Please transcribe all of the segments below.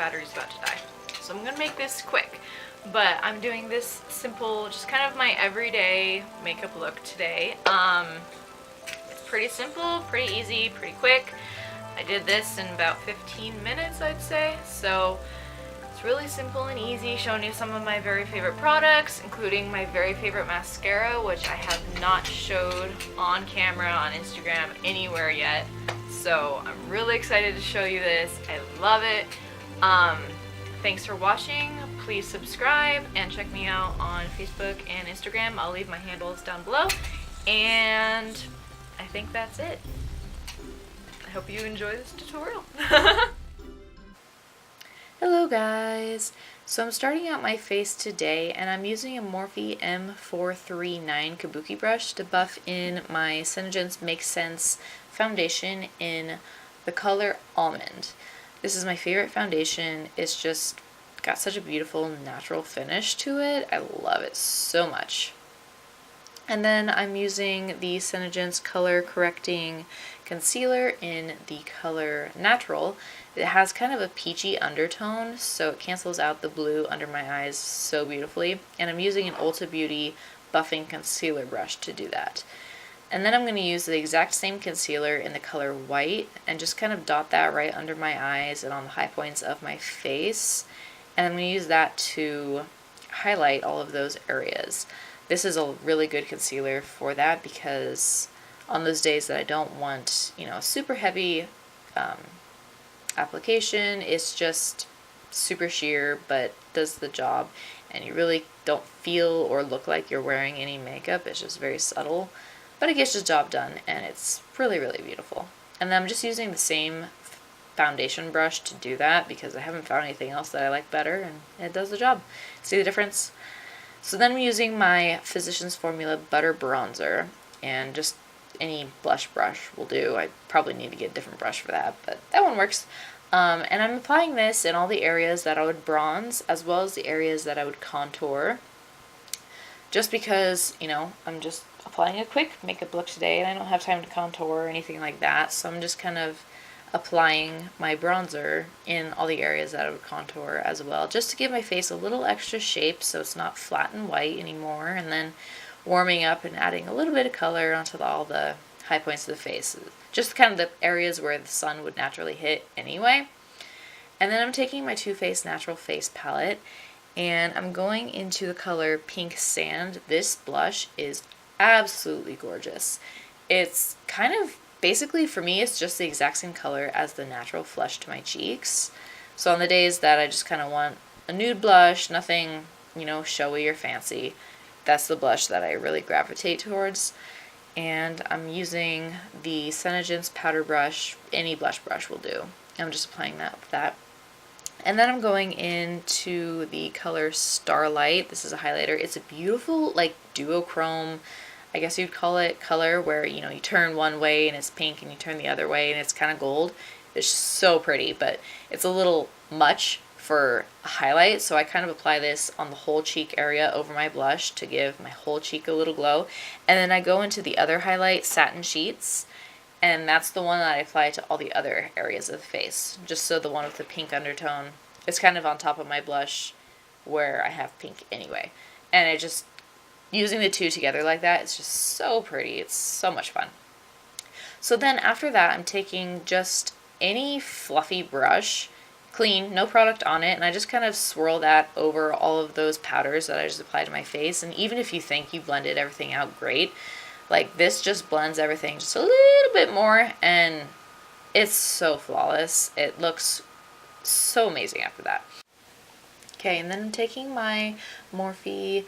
battery's about to die. So I'm gonna make this quick. But I'm doing this simple, just kind of my everyday makeup look today. It's pretty simple, pretty easy, pretty quick. I did this in about 15 minutes, I'd say. So it's really simple and easy, showing you some of my very favorite products, including my very favorite mascara, which I have not showed on camera, on Instagram, anywhere yet. So I'm really excited to show you this. I love it. Thanks for watching. Please subscribe and check me out on Facebook and Instagram. I'll leave my handles down below. And I think that's it. I hope you enjoy this tutorial. Hello guys. So I'm starting out my face today and I'm using a Morphe M439 Kabuki brush to buff in my Senegence Make Sense foundation in the color Almond. This is my favorite foundation. It's just got such a beautiful natural finish to it. I love it so much. And then I'm using the Senegence Color Correcting Concealer in the color Natural. It has kind of a peachy undertone, so it cancels out the blue under my eyes so beautifully. And I'm using an Ulta Beauty Buffing Concealer brush to do that. And then I'm going to use the exact same concealer in the color White and just kind of dot that right under my eyes and on the high points of my face. And I'm going to use that to highlight all of those areas. This is a really good concealer for that because on those days that I don't want, a super heavy application, it's just super sheer but does the job and you really don't feel or look like you're wearing any makeup. It's just very subtle. But it gets the job done, and it's really, really beautiful. And then I'm just using the same foundation brush to do that because I haven't found anything else that I like better, and it does the job. See the difference? So then I'm using my Physicians Formula Butter Bronzer, and just any blush brush will do. I probably need to get a different brush for that, but that one works. And I'm applying this in all the areas that I would bronze, as well as the areas that I would contour. Just because, I'm just applying a quick makeup look today and I don't have time to contour or anything like that, so I'm just kind of applying my bronzer in all the areas that I would contour as well, just to give my face a little extra shape so it's not flat and white anymore, and then warming up and adding a little bit of color onto all the high points of the face, just kind of the areas where the sun would naturally hit anyway. And then I'm taking my Too Faced Natural Face Palette and I'm going into the color Pink Sand. This blush is absolutely gorgeous. It's kind of, basically for me, it's just the exact same color as the natural flush to my cheeks. So on the days that I just kind of want a nude blush, nothing, showy or fancy, that's the blush that I really gravitate towards. And I'm using the Senegence powder brush. Any blush brush will do. I'm just applying that with that. And then I'm going into the color Starlight. This is a highlighter. It's a beautiful, duochrome, I guess you'd call it, color where, you turn one way and it's pink and you turn the other way and it's kind of gold. It's so pretty, but it's a little much for a highlight, so I kind of apply this on the whole cheek area over my blush to give my whole cheek a little glow. And then I go into the other highlight, Satin Sheets, and that's the one that I apply to all the other areas of the face, just so the one with the pink undertone is kind of on top of my blush where I have pink anyway. And it just, using the two together like that, it's just so pretty. It's so much fun. So then after that, I'm taking just any fluffy brush, clean, no product on it, and I just kind of swirl that over all of those powders that I just applied to my face. And even if you think you blended everything out great, this just blends everything just a little bit more, and it's so flawless. It looks so amazing after that. Okay, and then I'm taking my Morphe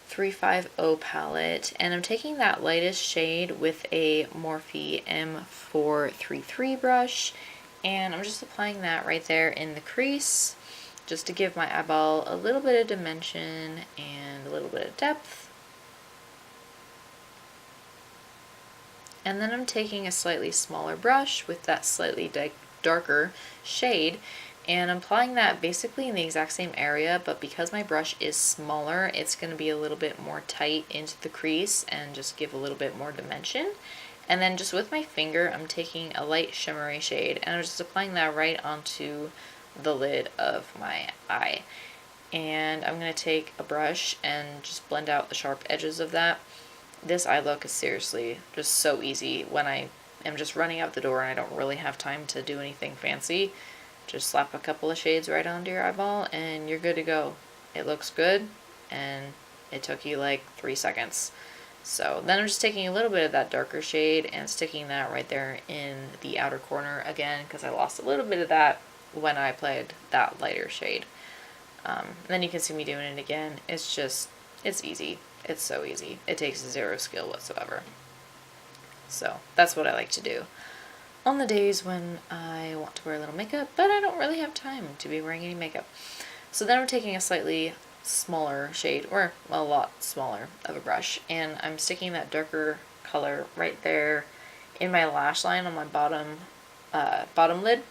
350 palette, and I'm taking that lightest shade with a Morphe M433 brush, and I'm just applying that right there in the crease, just to give my eyeball a little bit of dimension and a little bit of depth. And then I'm taking a slightly smaller brush with that slightly darker shade, and I'm applying that basically in the exact same area, but because my brush is smaller, it's going to be a little bit more tight into the crease and just give a little bit more dimension. And then just with my finger, I'm taking a light shimmery shade, and I'm just applying that right onto the lid of my eye. And I'm going to take a brush and just blend out the sharp edges of that. This eye look is seriously just so easy when I am just running out the door and I don't really have time to do anything fancy. Just slap a couple of shades right onto your eyeball and you're good to go. It looks good and it took you like 3 seconds. So then I'm just taking a little bit of that darker shade and sticking that right there in the outer corner again, because I lost a little bit of that when I applied that lighter shade. Then you can see me doing it again. It's easy. It's so easy. It takes zero skill whatsoever. So that's what I like to do on the days when I want to wear a little makeup, but I don't really have time to be wearing any makeup. So then I'm taking a slightly smaller shade, or a lot smaller of a brush, and I'm sticking that darker color right there in my lash line on my bottom lid.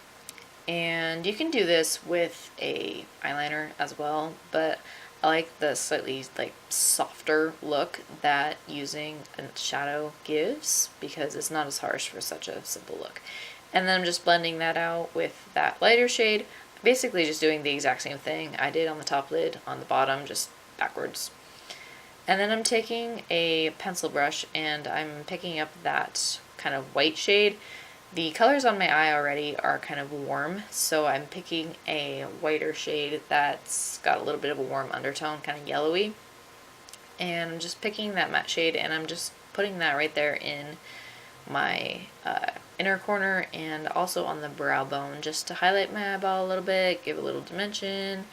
And you can do this with a eyeliner as well, but I like the slightly like softer look that using a shadow gives, because it's not as harsh for such a simple look. And then I'm just blending that out with that lighter shade, basically just doing the exact same thing I did on the top lid, on the bottom, just backwards. And then I'm taking a pencil brush and I'm picking up that kind of white shade. The colors on my eye already are kind of warm, so I'm picking a whiter shade that's got a little bit of a warm undertone, kind of yellowy. And I'm just picking that matte shade and I'm just putting that right there in my inner corner and also on the brow bone, just to highlight my eyeball a little bit, give a little dimension.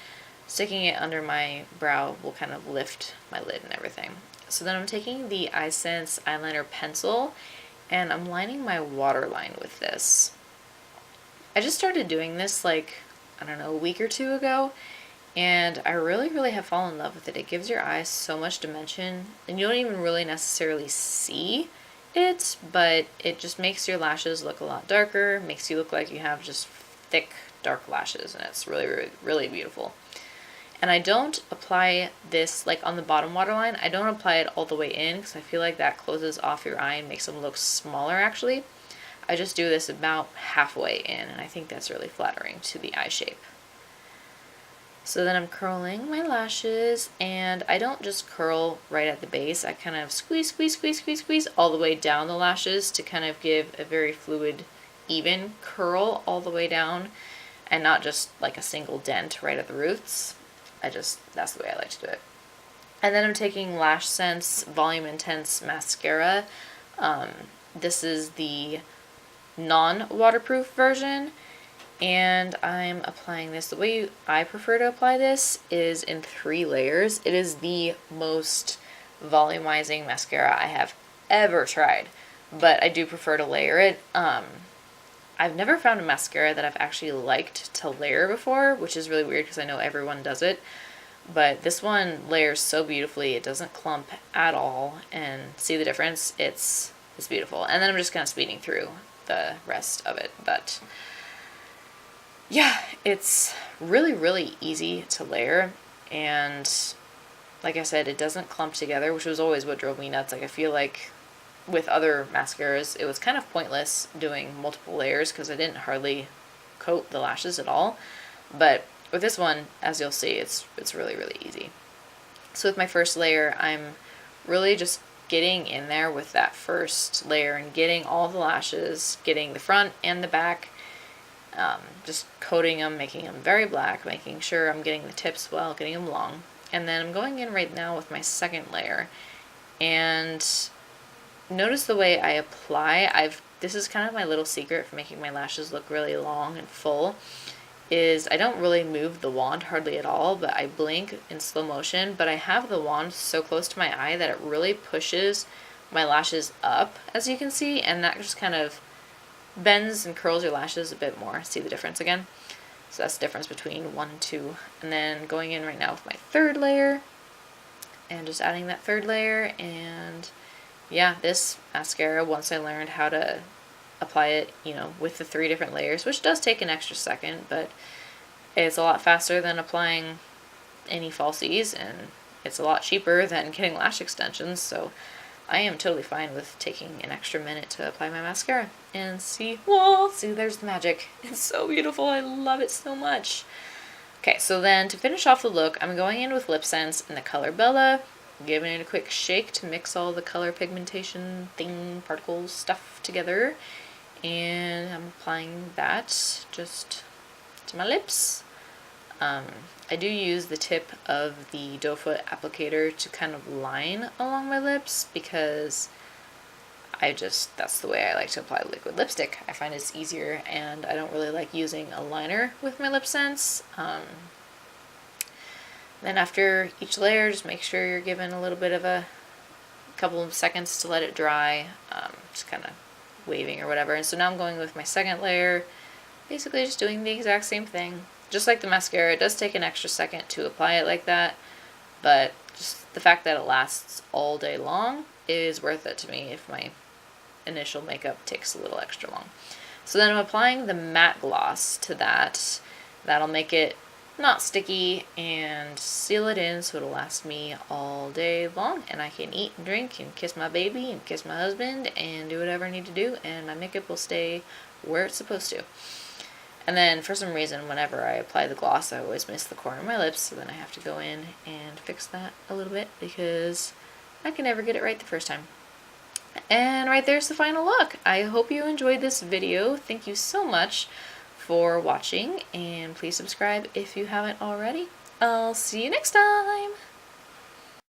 Sticking it under my brow will kind of lift my lid and everything. So then I'm taking the iSense eyeliner pencil and I'm lining my waterline with this. I just started doing this like, I don't know, a week or two ago, and I really have fallen in love with it. It gives your eyes so much dimension, and you don't even really necessarily see it, but it just makes your lashes look a lot darker, makes you look like you have just thick, dark lashes, and it's really beautiful. And I don't apply this, like on the bottom waterline, I don't apply it all the way in because I feel like that closes off your eye and makes them look smaller actually. I just do this about halfway in, and I think that's really flattering to the eye shape. So then I'm curling my lashes, and I don't just curl right at the base, I kind of squeeze all the way down the lashes to kind of give a very fluid, even curl all the way down, and not just like a single dent right at the roots. That's the way I like to do it. And then I'm taking Lash Sense Volume Intense Mascara. This is the non-waterproof version, and I'm applying this. The way I prefer to apply this is in 3 layers. It is the most volumizing mascara I have ever tried, but I do prefer to layer it. I've never found a mascara that I've actually liked to layer before, which is really weird because I know everyone does it. But this one layers so beautifully, it doesn't clump at all, and see the difference? It's beautiful. And then I'm just kind of speeding through the rest of it. But yeah, it's really easy to layer, and like I said, it doesn't clump together, which was always what drove me nuts. Like, I feel like with other mascaras, it was kind of pointless doing multiple layers because I didn't hardly coat the lashes at all. But with this one, as you'll see, it's really easy. So with my first layer, I'm really just getting in there with that first layer and getting all the lashes, getting the front and the back, just coating them, making them very black, making sure I'm getting the tips well, getting them long. And then I'm going in right now with my second layer, and notice the way I apply. This is kind of my little secret for making my lashes look really long and full, is I don't really move the wand hardly at all, but I blink in slow motion, but I have the wand so close to my eye that it really pushes my lashes up, as you can see, and that just kind of bends and curls your lashes a bit more. See the difference again? So that's the difference between 1 and 2. And then going in right now with my third layer, and just adding that third layer. And yeah, this mascara, once I learned how to apply it, with the 3 different layers, which does take an extra second, but it's a lot faster than applying any falsies, and it's a lot cheaper than getting lash extensions, so I am totally fine with taking an extra minute to apply my mascara and see, whoa, see, there's the magic. It's so beautiful. I love it so much. Okay, so then to finish off the look, I'm going in with Lip Sense in the color Bella, giving it a quick shake to mix all the color pigmentation particles, stuff together. And I'm applying that just to my lips. I do use the tip of the doe foot applicator to kind of line along my lips because that's the way I like to apply liquid lipstick. I find it's easier, and I don't really like using a liner with my Lip Sense. Then after each layer, just make sure you're giving a little bit of a couple of seconds to let it dry, just kind of waving or whatever. And so now I'm going with my second layer, basically just doing the exact same thing. Just like the mascara, it does take an extra second to apply it like that, but just the fact that it lasts all day long is worth it to me if my initial makeup takes a little extra long. So then I'm applying the matte gloss to that. That'll make it not sticky and seal it in so it'll last me all day long, and I can eat and drink and kiss my baby and kiss my husband and do whatever I need to do, and my makeup will stay where it's supposed to. And then for some reason, whenever I apply the gloss, I always miss the corner of my lips, so then I have to go in and fix that a little bit because I can never get it right the first time. And right there's the final look. I hope you enjoyed this video. Thank you so much for watching, and please subscribe if you haven't already. I'll see you next time!